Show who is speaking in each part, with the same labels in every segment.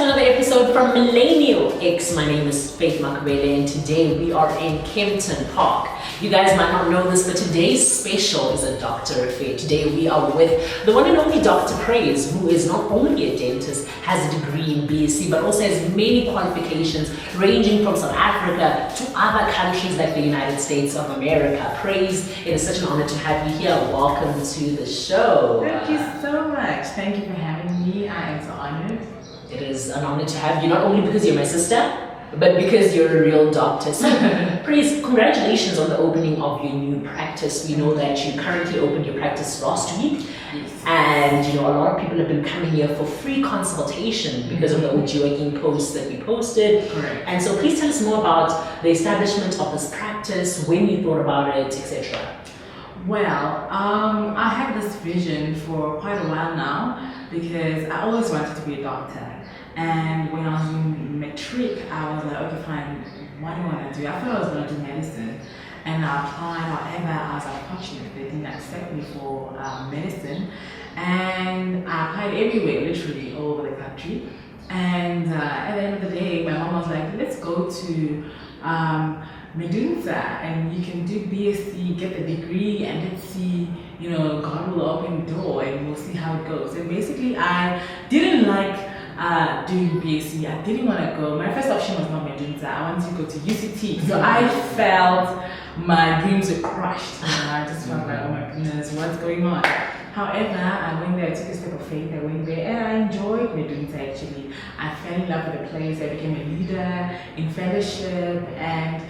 Speaker 1: to another episode from Millennial X. My name is Faith Makabele and today we are in Kempton Park. You guys might not know this, but today's special is a doctor affair. Today we are with the one and only Dr. Praise, who is not only a dentist, has a degree in BSc, but also has many qualifications ranging from South Africa to other countries like the United States of America. Praise, it is such an honor to have you here. Welcome to the show.
Speaker 2: Thank you so much. Thank you for having me. I am so honored.
Speaker 1: It is an honor to have you, not only because you're my sister, but because you're a real doctor. So, Praise, congratulations on the opening of your new practice. We know that you currently opened your practice last week.
Speaker 2: Yes.
Speaker 1: And a lot of people have been coming here for free consultation because of the Juggling posts that we posted.
Speaker 2: Correct.
Speaker 1: And so please tell us more about the establishment of this practice, when you thought about it, etc.
Speaker 2: Well, I had this vision for quite a while now because I always wanted to be a doctor. And when I was in matric, I was like, okay, fine, what do I want to do? I thought I was going to do medicine. And I applied, however, I was unfortunate. They didn't accept me for medicine. And I applied everywhere, literally all over the country. And at the end of the day, my mom was like, let's go to Medunsa and you can do BSc, get the degree, and let's see, God will open the door and we'll see how it goes. And basically, I didn't like doing BSc. I didn't want to go. My first option was not Medunsa. I wanted to go to UCT. So I felt my dreams were crushed. I just felt like, oh my goodness, what's going on? However, I went there, I took a step of faith, I went there, and I enjoyed Medunsa actually. I fell in love with the place, I became a leader in fellowship, and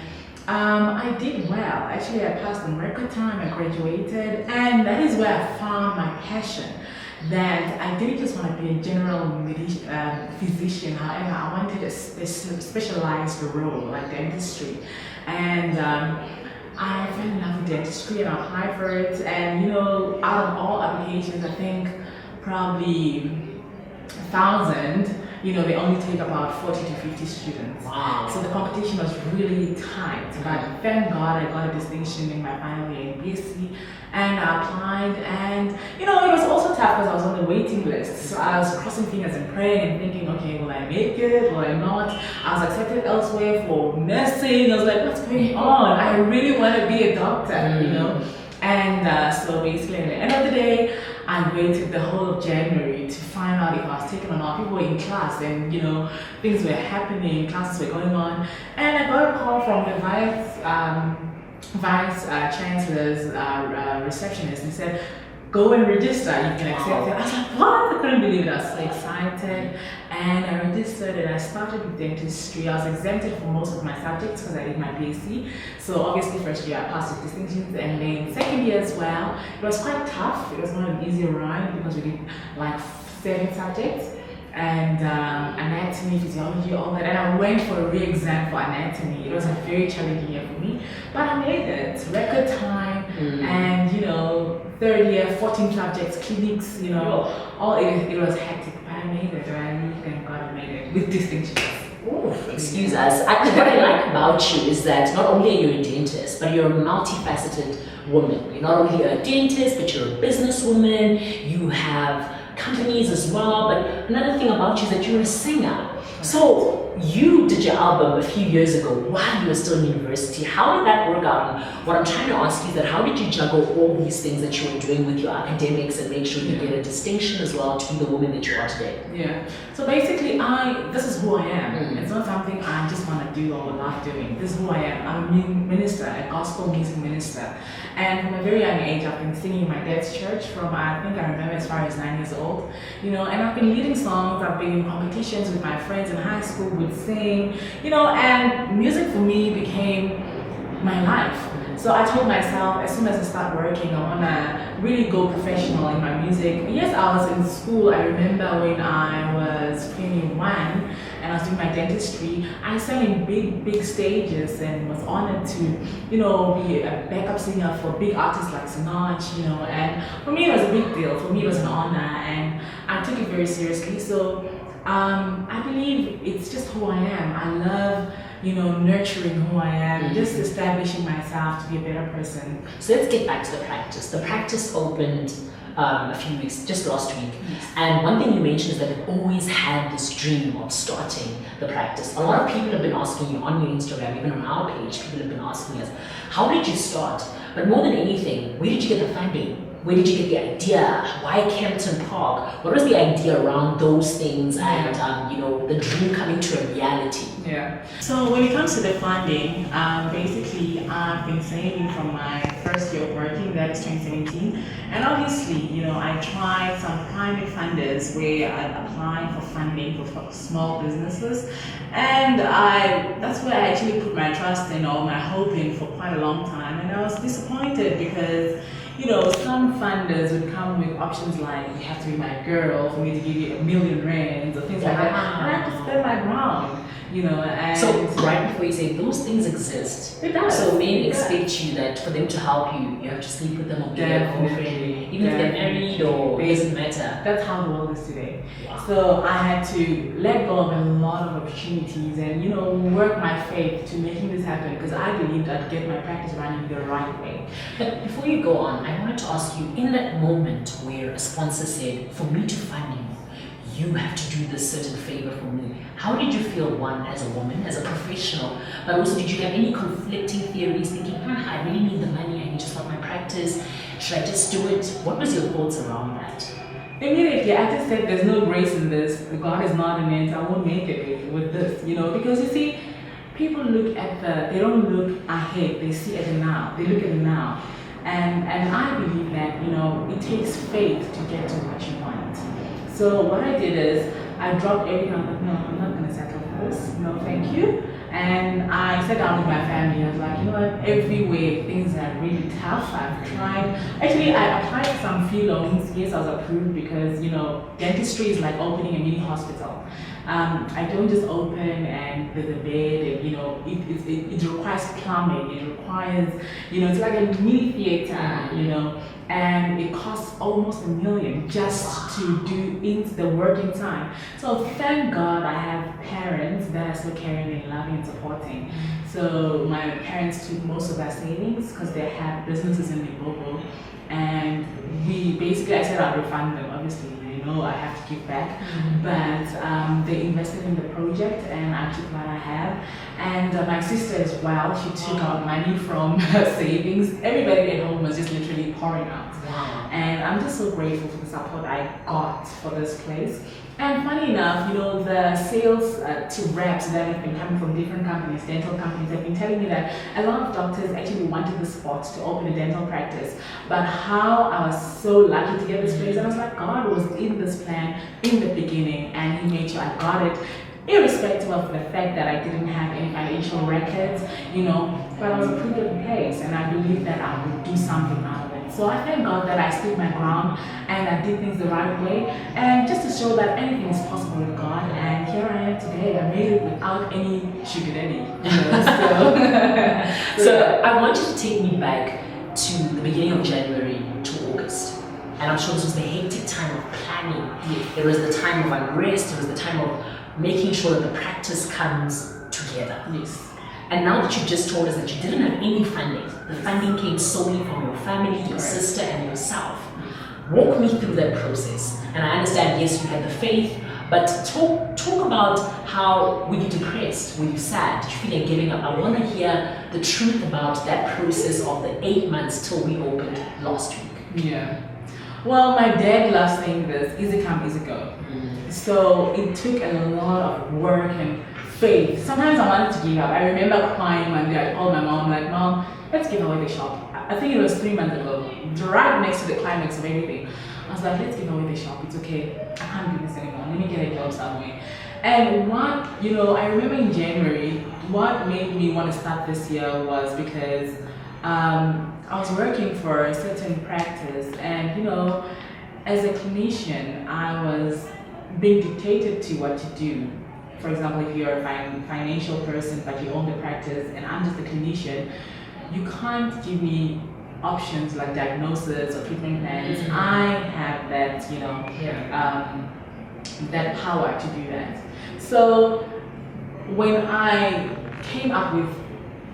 Speaker 2: I did well. Actually, I passed in record time, I graduated, and that is where I found my passion. That I didn't just want to be a general physician, however, I wanted a specialized role like dentistry. And I fell in love with dentistry and I applied for it. And out of all applications, I think probably 1,000, they only take about 40 to 50 students.
Speaker 1: Wow.
Speaker 2: So the competition was really tight. But thank God I got a distinction in my final year in BSc. And I applied, and it was also tough because I was on the waiting list. So I was crossing fingers and praying and thinking, okay, will I make it? Will I not? I was accepted elsewhere for nursing. I was like, what's going on? I really want to be a doctor, And so basically, at the end of the day, I waited the whole of January to find out if I was taken or not. People were in class and, things were happening, classes were going on. And I got a call from the Vice Chancellor's receptionist and said, go and register, you can accept it. I was like, what? I couldn't believe it. I was so excited. And I registered and I started with dentistry. I was exempted from most of my subjects because I did my BSc. So obviously first year I passed with distinctions, and then second year as well. It was quite tough. It was not an easy run because we did like 7 subjects. And anatomy, physiology, all that. And I went for a re-exam for anatomy. It was a very challenging year for me, but I made it. Record time, and third year, 14 subjects, clinics, it was hectic, but I made it. And I really thank God I made it with distinction.
Speaker 1: Oh, excuse us. What I like about you is that not only are you a dentist, but you're a multifaceted woman. You're not only a dentist, but you're a businesswoman. You have companies as well, but another thing about you is that you're a singer. So you did your album a few years ago while you were still in university. How did that work out? And what I'm trying to ask you is that how did you juggle all these things that you were doing with your academics and make sure you get a distinction as well to be the woman that you are today?
Speaker 2: Yeah. So basically, this is who I am. It's not something I just want to do or love doing. This is who I am. I'm a minister, a gospel music minister. And from a very young age, I've been singing in my dad's church from, I think I remember as far as 9 years old. And I've been leading songs, I've been in competitions with my friends in high school, would sing, and music for me became my life. So I told myself, as soon as I start working, I want to really go professional in my music. Yes, I was in school. I remember when I was 21 and I was doing my dentistry, I sang in big stages and was honored to, be a backup singer for big artists like Sinach, and for me it was a big deal. For me it was an honor, and I took it very seriously. So I believe it's just who I am. I love nurturing who I am, just establishing myself to be a better person.
Speaker 1: So let's get back to the practice. The practice opened a few weeks, just last week. And one thing you mentioned is that you've always had this dream of starting the practice. A lot of people have been asking you on your Instagram, even on our page, people have been asking us, how did you start? But more than anything, where did you get the funding? Where did you get the idea? Why Kempton Park? What was the idea around those things and, you know, the dream coming to a reality?
Speaker 2: Yeah. So when it comes to the funding, basically I've been saving from my first year of working, that is 2017. And obviously, you know, I tried some private funders where I applied for funding for small businesses. And that's where I actually put my trust in or my hope in for quite a long time. And I was disappointed because, you know, some funders would come with options like, you have to be my girl for me to give you $1 million rands or things like that. And I have to stand my ground, you know. And
Speaker 1: so right before you say those things exist,
Speaker 2: it does.
Speaker 1: So men expect you that for them to help you, you have to sleep with them or be their girlfriend, even if they're married or it doesn't matter.
Speaker 2: That's how the world is today.
Speaker 1: Wow.
Speaker 2: So I had to let go of a lot of opportunities and, you know, work my faith to making this happen because I believed I'd get my practice running the right way.
Speaker 1: But before you go on, I wanted to ask you, in that moment where a sponsor said, for me to fund you have to do this certain favor for me, how did you feel, one, as a woman, as a professional, but also did you have any conflicting theories, thinking, I really need the money, I need to start my practice, should I just do it? What was your thoughts around that?
Speaker 2: Immediately, I just said there's no grace in this, God is not in it, I won't make it with this, you know, because you see, people look at they don't look ahead, they see at the now, they look at the now. And I believe that, you know, it takes faith to get to what you want. So what I did is I dropped everything. I'm like, no, I'm not going to settle for this. No, thank you. And I sat down with my family. I was like, you know what? Everywhere things are really tough. I've tried. Actually, I applied for some few loans. Yes, I was approved because, you know, dentistry is like opening a mini hospital. I don't just open and there's a bed and, you know, it requires plumbing, it requires, you know, it's like a mini theater, you know, and it costs almost $1 million just to do the working time. So thank God I have parents that are still caring and loving and supporting. So my parents took most of their savings because they have businesses in Limpopo, and I said I'll refund them, obviously. You know, I have to give back, but they invested in the project and I took what I have. And my sister as well, she took out money from her savings. Everybody at home was just literally pouring out.
Speaker 1: Wow.
Speaker 2: And I'm just so grateful for the support I got for this place. And funny enough, you know, the sales to reps that have been coming from different companies, dental companies, have been telling me that a lot of doctors actually wanted the spot to open a dental practice. But how I was so lucky to get this place, and I was like, God was in this plan in the beginning, and He made sure I got it, irrespective of the fact that I didn't have any financial records, you know, but I was approved at the place, and I believed that I would do something out of it. So I thank God that I stood my ground and I did things the right way, and just to show that anything is possible with God. And here I am today. I made it without any sugar daddy. You know,
Speaker 1: so I want you to take me back to the beginning of January to August. And I'm sure this was the hectic time of planning. It was the time of unrest. It was the time of making sure that the practice comes together.
Speaker 2: Yes.
Speaker 1: And now that you just told us that you didn't have any funding, the funding came solely from your family, your sister, and yourself. Walk me through that process. And I understand, yes, you had the faith, but talk about how, were you depressed? Were you sad? Did you feel like giving up? I want to hear the truth about that process of the 8 months till we opened last week.
Speaker 2: Yeah. Well, my dad loves saying this, easy come, easy go. So it took a lot of work and faith. Sometimes I wanted to give up. I remember crying one day. I called my mom, like, Mom, let's give away the shop. I think it was 3 months ago, right next to the climax of everything. I was like, let's give away the shop. It's okay. I can't do this anymore. Let me get a job somewhere. And what, you know, I remember in January, what made me want to start this year was because I was working for a certain practice, and, you know, as a clinician, I was being dictated to what to do. For example, if you're a financial person but you own the practice and I'm just a clinician, you can't give me options like diagnosis or treatment plans. I have that, you know, that power to do that. So when I came up with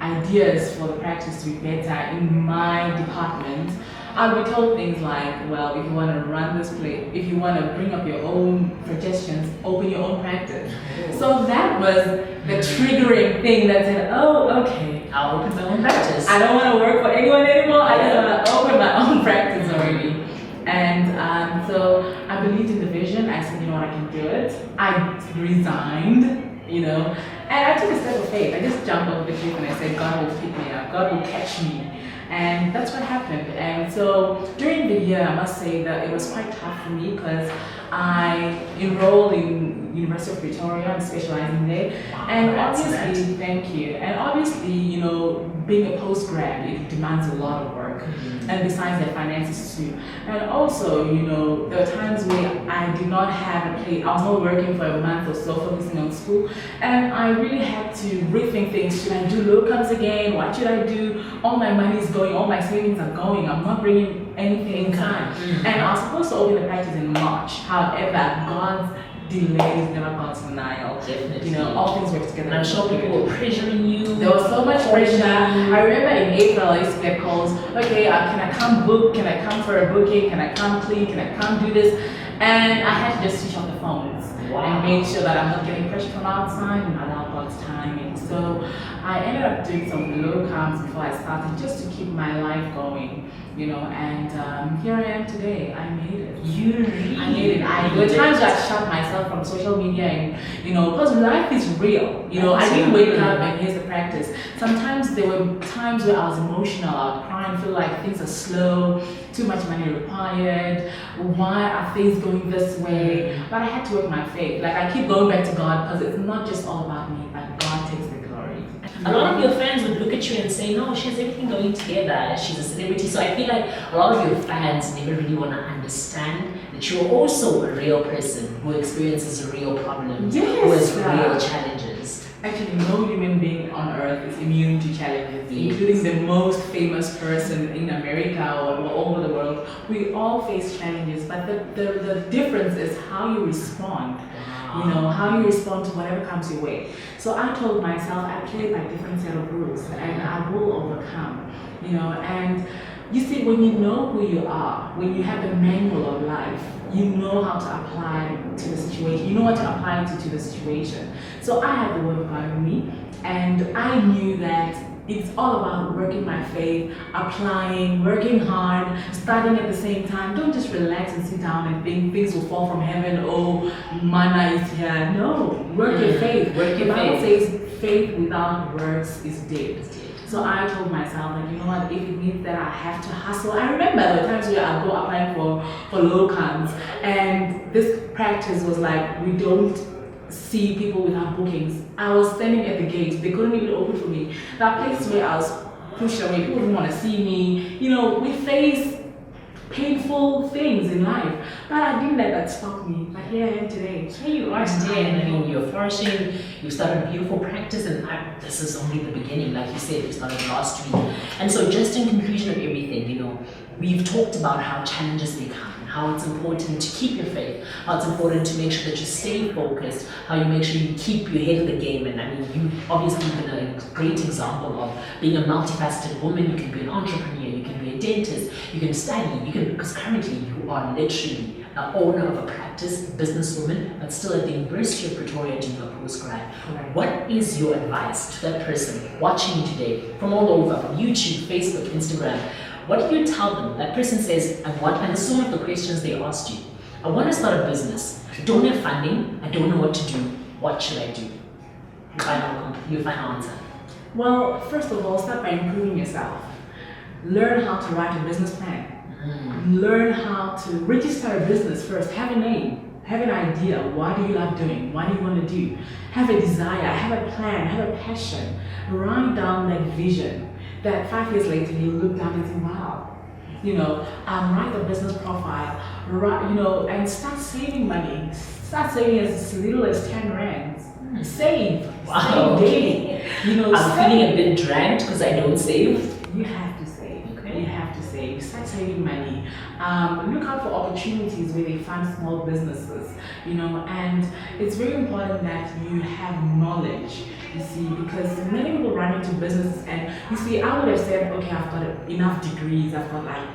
Speaker 2: ideas for the practice to be better in my department, I'll be told things like, well, if you want to run this place, if you want to bring up your own suggestions, open your own practice. So that was the triggering thing that said, oh, okay,
Speaker 1: I'll open my own practice.
Speaker 2: I don't want to work for anyone anymore. I just want to open my own practice already. And so I believed in the vision. I said, you know what, I can do it. I resigned, and I took a step of faith. I just jumped off the cliff and I said, God will pick me up. God will catch me. And that's what happened. And so during the year, I must say that it was quite tough for me because I enrolled in University of Pretoria and specializing there.
Speaker 1: Wow,
Speaker 2: and obviously, thank you. And obviously, being a postgrad, it demands a lot of work. And besides the finances too. And also, there were times where I did not have a place. I was not working for a month or so, focusing on school. And I really had to rethink things. Should I do locums again? What should I do? All my money is going, all my savings are going. I'm not bringing anything in time. And I was supposed to open the practice in March. However, God's delay is never God's denial.
Speaker 1: Definitely.
Speaker 2: All things work together.
Speaker 1: And I'm sure people were pressuring you.
Speaker 2: There was so much pressure. I remember in April I used to get calls, okay, can I come book? Can I come for a booking? Can I come clean? Can I come do this? And I had to just switch off the phones and make sure that I'm not getting pressure from outside and allow God's timing. So I ended up doing some locums before I started just to keep my life going, and here I am today. I made it. I made it. There were times where I shut myself from social media and, because life is real. I didn't wake up and here's the practice. Sometimes there were times where I was emotional. I would cry and feel like things are slow, too much money required. Why are things going this way? But I had to work my faith. Like I keep going back to God because it's not just all about me, but God takes the glory.
Speaker 1: A lot of your fans would look at you and say, no, she has everything going together. She's a celebrity. So I feel like a lot of your fans never really want to understand that you're also a real person who experiences a real problem, who has real challenges.
Speaker 2: Actually, no human being on earth is immune to challenges, including the most famous person in America or all over the world. We all face challenges, but the difference is how you respond. How you respond to whatever comes your way. So I told myself I play by different set of rules and I will overcome, and you see, when you know who you are, when you have the manual of life, you know how to apply to the situation, you know what to apply to the situation. So I had the word of God in me, and I knew that it's all about working my faith, applying, working hard, studying at the same time. Don't just relax and sit down and think things will fall from heaven. Oh, manna is here. No, work your faith. The Bible says faith without works is dead. So I told myself, like, you know what, if it means that I have to hustle. I remember there were times where I go applying for locums, and this practice was like, we don't see people without bookings. I was standing at the gate, they couldn't even open for me. There are places where I was pushed away, people didn't want to see me. We face painful things in life, but I didn't let that stop me. But here I am today.
Speaker 1: Here you are today, and you're flourishing. You started a beautiful practice, and this is only the beginning. Like you said, you started last week. And so, just in conclusion of everything, we've talked about how challenges may come, how it's important to keep your faith, how it's important to make sure that you stay focused, how you make sure you keep your head in the game. And you obviously been a great example of being a multifaceted woman. You can be an entrepreneur, you can be a dentist, you can study, because currently you are literally an owner of a practice, businesswoman, but still at the University of Pretoria doing a postgrad. What is your advice to that person watching you today from all over, from YouTube, Facebook, Instagram? What do you tell them? That person says, and this is one of the questions they asked you. I want to start a business. I don't have funding. I don't know what to do. What should I do? Your final answer.
Speaker 2: Well, first of all, start by improving yourself. Learn how to write a business plan. Learn how to register a business first. Have a name. Have an idea. What do you love doing? What do you want to do? Have a desire. Have a plan. Have a passion. Write down that vision. That 5 years later you look down and say, wow, write a business profile, and start saving money. Start saving as little as 10 rands. Save.
Speaker 1: Wow.
Speaker 2: Save daily.
Speaker 1: I'm feeling a bit dragged because I don't save.
Speaker 2: You have to save.
Speaker 1: Okay.
Speaker 2: You have to save. Start saving money. Look out for opportunities where they fund small businesses, and it's very important that you have knowledge, you see, because many people run into businesses and you see, I would have said, okay, I've got enough degrees, I've got like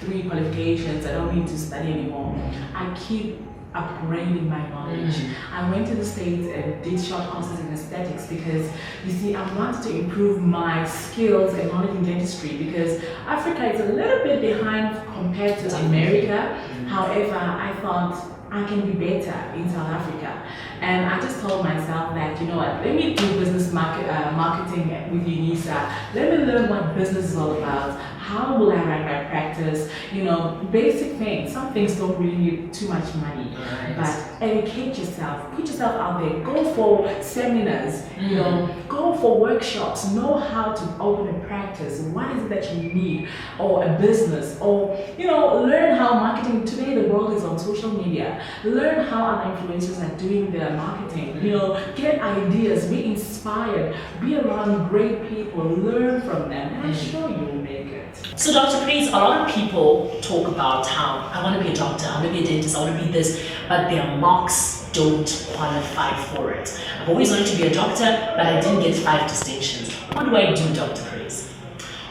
Speaker 2: 3 qualifications. I don't need to study anymore. I keep upgrading my knowledge. I went to the States and did short courses in aesthetics because, you see, I wanted to improve my skills and knowledge in dentistry because Africa is a little bit behind compared to America. However, I thought I can be better in South Africa. And I just told myself that, you know what, let me do business marketing with UNISA. Let me learn what business is all about. How will I run my practice? You know, basic things. Some things don't really need too much money.
Speaker 1: Right.
Speaker 2: But educate yourself. Put yourself out there. Go for seminars. You know, go for workshops. Know how to open a practice. What is it that you need? Or a business. Or, you know, learn how marketing. Today the world is on social media. Learn how other influencers are doing their marketing. You know, get ideas. Be inspired. Be around great people. Learn from them. And I'm sure you'll make it.
Speaker 1: So Dr. Praise, a lot of people talk about how I want to be a doctor, I want to be a dentist, I want to be this, but their marks don't qualify for it. I've always wanted to be a doctor, but I didn't get 5 distinctions. What do I do, Dr. Praise?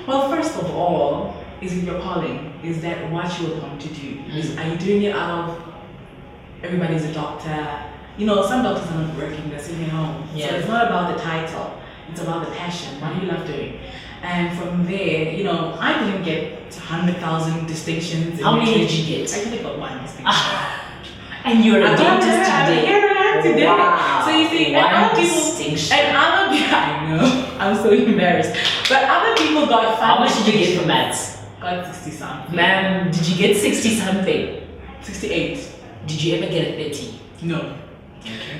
Speaker 2: Well, first of all, is it your calling? Is that what you're going to do? Are you doing it out of everybody's a doctor? You know, some doctors are not working, they're sitting at home.
Speaker 1: Yeah.
Speaker 2: So it's not about the title, it's about the passion. What do you love doing? And from there, you know, I didn't get 100,000 distinctions.
Speaker 1: How many did you get?
Speaker 2: I only got 1 distinction.
Speaker 1: And you're a dentist today.
Speaker 2: Wow. So you see, and other people, I know, I'm so embarrassed. But other people got 5.
Speaker 1: How much did you get for maths?
Speaker 2: Got 60 something.
Speaker 1: Ma'am, did you get 60 something?
Speaker 2: 68.
Speaker 1: Did you ever get a 30?
Speaker 2: No.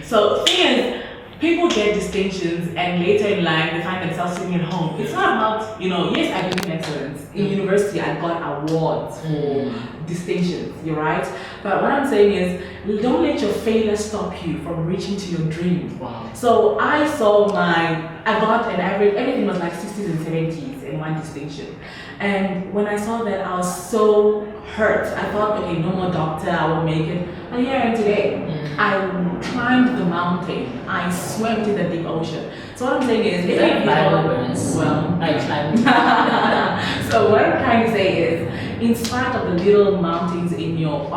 Speaker 2: So the thing is, people get distinctions and later in life they find themselves sitting at home. It's not about, you know, yes, I believe in excellence. In university, I got awards for distinctions, you're right? But what I'm saying is, don't let your failure stop you from reaching to your dream.
Speaker 1: Wow.
Speaker 2: So I got an average, everything was like 60s and 70s in 1 distinction. And when I saw that, I was so hurt. I thought, okay, no more doctor, I will make it. But here I am today. I climbed the mountain. I swam in the deep ocean. So what I'm saying is,
Speaker 1: I climbed.
Speaker 2: So what I'm trying to say is, in spite of the little mountains in your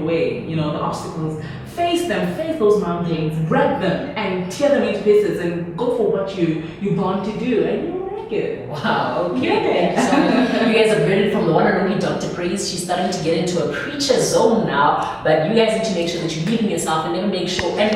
Speaker 2: way, you know, the obstacles, face them, face those mountains, break them, and tear them into pieces, and go for what you're born to do, and you'll make it.
Speaker 1: Wow, okay.
Speaker 2: Yeah.
Speaker 1: So you guys have heard it from the one and only Dr. Praise. She's starting to get into a preacher zone now, but you guys need to make sure that you believe in yourself and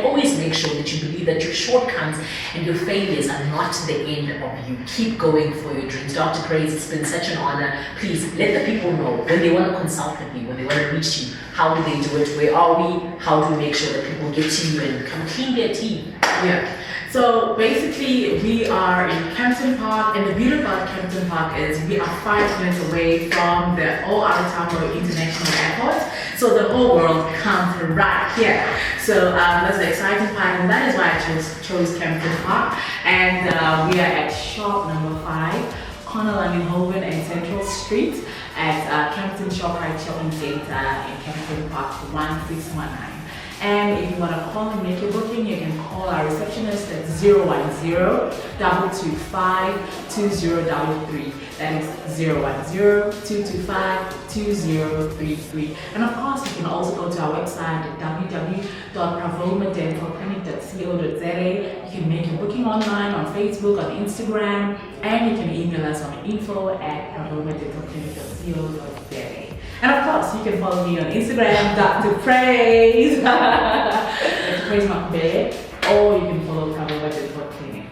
Speaker 1: always make sure that you believe that your shortcomings and your failures are not the end of you. Keep going for your dreams. Dr. Praise, it's been such an honor. Please let the people know when they want to consult with you, when they want to reach you, how do they do it? Where are we? How do we make sure that people get to you and come clean their teeth?
Speaker 2: Yeah. So basically, we are in Kempton Park, and the beauty about Kempton Park is we are 5 minutes away from the Old Tambo International Airport. So the whole world comes right here. So that's the exciting part, and that is why I chose Kempton Park. And we are at shop number 5, corner Langenhoven and Central Street at Kempton Shoprite Shopping Center in Kempton Park 1619. And if you want to call and make your booking, you can call our receptionist at 010-225-2033. That is 010-225-2033. And of course, you can also go to our website at www.pravomadentalclinic.co.za. You can make your booking online on Facebook, on Instagram, and you can email us on info@pravomadentalclinic.co.za. And of course, you can follow me on Instagram, Dr. Praise, Dr. Praise Macbeth, or you can follow Pravoma Dental Clinic.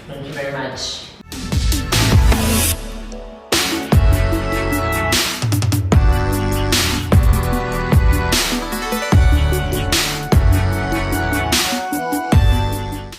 Speaker 1: Thank you very much.